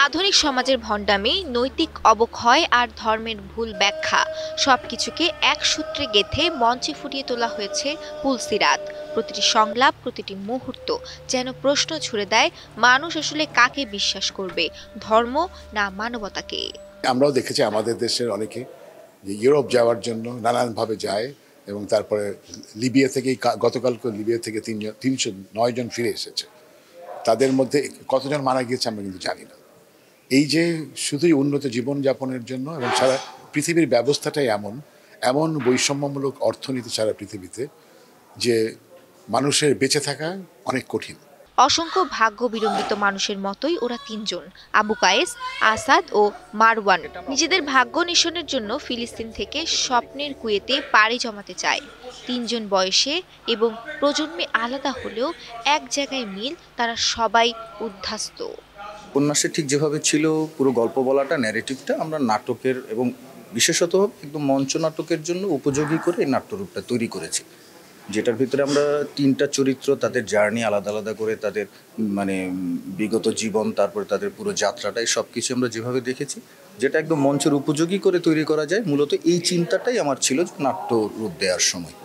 আধুনিক সমাজের ভণ্ডামি, নৈতিক অবক্ষয় আর ধর্মের ভুল ব্যাখ্যা সবকিছুকে এক সূত্রে গেঁথে মঞ্চে ফুটিয়ে তোলা হয়েছে পুলসিরাত। প্রতিটি সংলাপ, প্রতিটি মুহূর্ত যেন প্রশ্ন ছুড়ে দেয়, মানুষ আসলে কাকে বিশ্বাস করবে, ধর্ম না মানবতাকে। আমরাও দেখেছি আমাদের দেশের অনেকে ইউরোপ যাওয়ার জন্য নানানভাবে যায় এবং তারপরে লিবিয়া থেকেই গতকালকে লিবিয়া থেকে 309 জন ফিরে এসেছে। তাদের মধ্যে কতজন মারা গিয়েছে আমরা কিন্তু জানি না। এই যে শুধুই উন্নত জীবনযাপনের জন্য এবং সারা পৃথিবীর ব্যবস্থাটাই এমন বৈষম্যমূলক অর্থনীতি সারা পৃথিবীতে যে মানুষের বেঁচে থাকা অনেক কঠিন। অসংখ্য ভাগ্য বিড়ম্বিত মানুষের মতোই ওরা তিনজন, আবু কায়েস, আসাদ ও মারওয়ান, নিজেদের ভাগ্য নিঃসরণের জন্য ফিলিস্তিন থেকে স্বপ্নের কুয়েতে পাড়ি জমাতে চায়। তিনজন বয়সে এবং প্রজন্মে আলাদা হলেও এক জায়গায় মিল, তারা সবাই উদ্বাস্তু। উপন্যাসে ঠিক যেভাবে ছিল পুরো গল্প বলাটা, ন্যারেটিভটা আমরা নাটকের এবং বিশেষত একদম মঞ্চ নাটকের জন্য উপযোগী করে এই নাট্যরূপটা তৈরি করেছি, যেটার ভিতরে আমরা তিনটা চরিত্র, তাদের জার্নি আলাদা আলাদা করে, তাদের বিগত জীবন, তারপরে তাদের পুরো যাত্রাটাই সব কিছু আমরা যেভাবে দেখেছি, যেটা একদম মঞ্চের উপযোগী করে তৈরি করা যায়। মূলত এই চিন্তাটাই আমার ছিল নাট্য রূপ দেওয়ার সময়।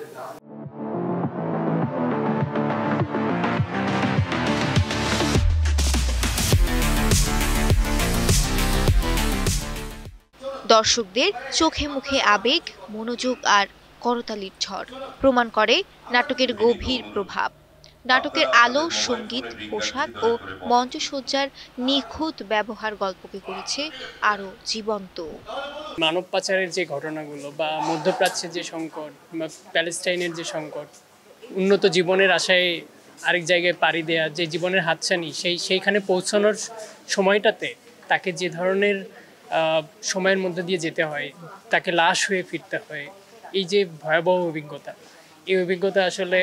দর্শকদের চোখে মুখে আবেগ, মনোযোগ আর করতালির ঝড় প্রমাণ করে নাটকের গভীর প্রভাব। নাটকের আলো, সঙ্গীত, পোশাক ও মঞ্চসজ্জার নিখুঁত ব্যবহার গল্পকে করেছে আরো জীবন্ত। মানব পাচারের যে ঘটনাগুলো বা মধ্যপ্রাচ্যের যে সংকট বা প্যালেস্টাইনের যে সংকট, উন্নত জীবনের আশায় আরেক জায়গায় পাড়ি দেয়া, যে জীবনের হাতছানি, সেইখানে পৌঁছানোর সময়টাতে তাকে যে ধরনের সময়ের মধ্যে দিয়ে যেতে হয়, তাকে লাশ হয়ে ফিরতে হয়, এই যে ভয়াবহ অভিজ্ঞতা, এই অভিজ্ঞতা আসলে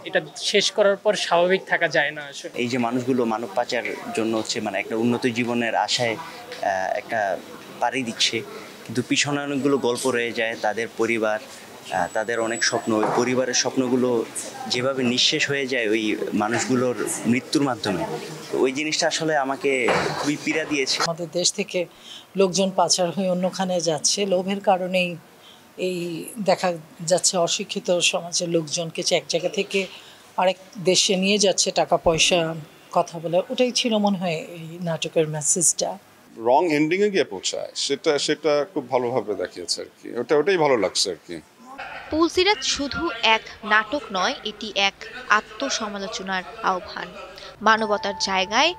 এটা শেষ করার পর স্বাভাবিক থাকা যায় না। আসলে এই যে মানুষগুলো মানব পাচার জন্য একটা উন্নত জীবনের আশায় একটা পাড়ি দিচ্ছে, কিন্তু পিছনে অনেকগুলো গল্প রয়ে যায়, তাদের পরিবার, তাদের অনেক স্বপ্ন, ওই পরিবারের স্বপ্নগুলো যেভাবে নিঃশেষ হয়ে যায় ওই মানুষগুলোর মৃত্যুর মাধ্যমে, ওই জিনিসটা আসলে আমাকে খুবই পীড়া দিয়েছে। আমাদের দেশ থেকে লোকজন পাচার হয়ে অন্যখানে যাচ্ছে, লোভের কারণেই এই দেখা যাচ্ছে অশিক্ষিত সমাজের লোকজনকে এক জায়গা থেকে আরেক দেশে নিয়ে যাচ্ছে টাকা পয়সা কথা বলে। ওটাই ছিল মনে হয় এই নাটকের মেসেজটা। রং এন্ডিংয়ে গিয়ে পৌঁছায়, সেটা খুব ভালোভাবে দেখিয়েছে আর কি। ওটাই ভালো লাগছে আর কি। পুলসিরাত শুধু এক নাটক নয়, এটি এক আত্মসমালোচনার আহ্বান। মানবতার জায়গায়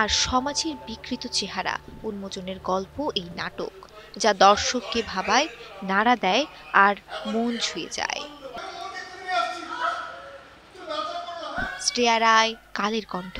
আর সমাজের বিকৃত চেহারা উন্মোচনের গল্প এই নাটক, যা দর্শককে ভাবায়, নাড়া দেয় আর মন ছুঁয়ে যায়। শ্রেয়া রায়, কালের কণ্ঠ।